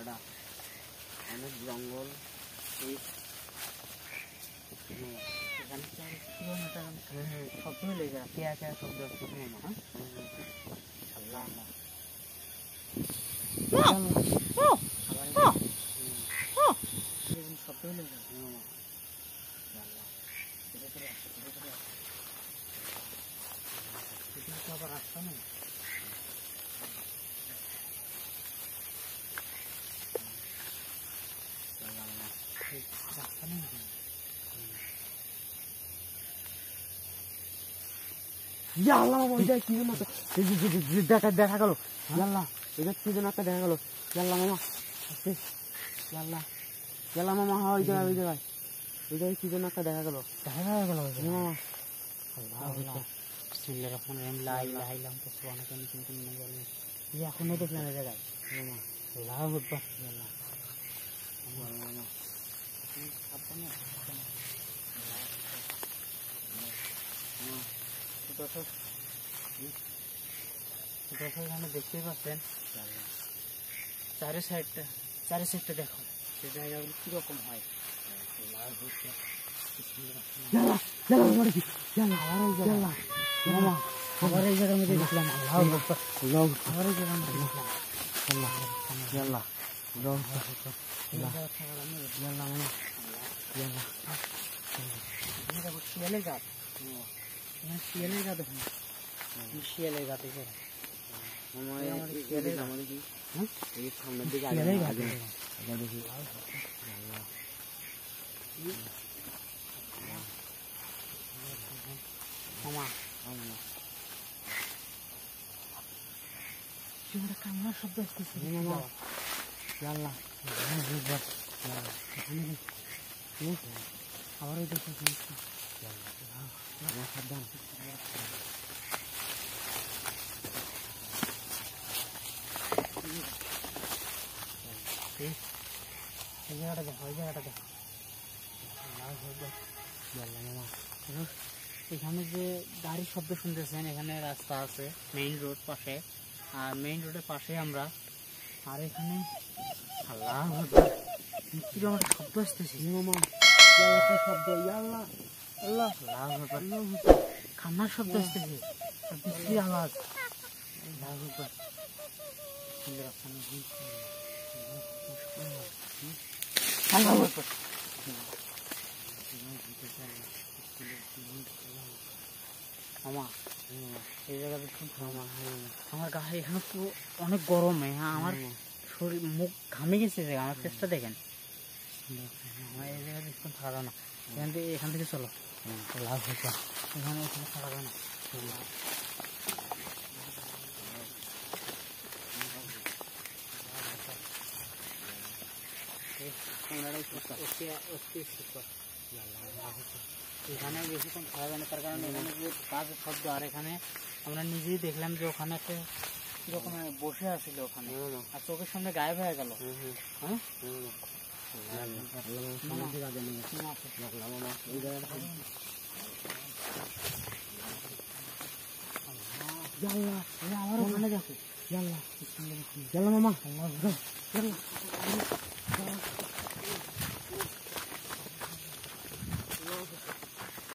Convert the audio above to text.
জায়গাটা অনেক জঙ্গল। এই শব্দ হলে যা কে কে শব্দ হচ্ছে মামা। আল্লাহ শব্দ হলে যা মামা। আবার রাস্তা নেই, রাস্তা নেই। দেখা গেল জানলা, এটা কি যেন একটা দেখা গেল জানলা মামা। জানলা মামা, হ্যাঁ ওই জায়গায় ওই জায়গায় কি যেন একটা দেখা গেল মামা। এখনো দেখলাম এই জায়গায় মামা। দেখতেই পাচ্ছেন চারি সাইডটা দেখো সে জায়গাগুলো কিরকম হয়। আবার এই জায়গার মধ্যে দেখলাম শিয়ালের গাছ, শিয়ালের গাছ দেখুন, শিয়ালের গাছ সামনের দিকে দেখি। কান্নার শব্দ আসতেছে আবার ওই দেখে সাবধান। এই জায়গাটা দেখো, ওই জায়গাটা দেখো। এখানে যে গাড়ির শব্দ শুনতেছেন, এখানে রাস্তা আছে, মেইন রোড পাশে, আর মেইন রোডের পাশে আমরা। আর এখানে আল্লাহ কিরকম একটা শব্দ আসতেছে শব্দ, কান্নার শব্দ আসতেছে, বিশ্রী আওয়াজ। এই জায়গাটা আমার গায়ে এখানে তো অনেক গরম, হ্যাঁ আমার শরীর মুখ ঘামে গেছে। আমার চেষ্টা দেখেন, আমার এই জায়গায় বেশিক্ষণ থাকা যায় না। এখান থেকে চলো, এখানে থাকা যায় না। এখানে বেশিক্ষণ থাকা যায় না, তার কারণে এখানে যে বাজে শব্দ। আর এখানে আমরা নিজেই দেখলাম যে ওখানে একটা কিরকম বসে আছিল ওখানে, আর চোখের সামনে গায়েব হয়ে গেল। হ্যাঁ আবার ওখানে দেখো মামা।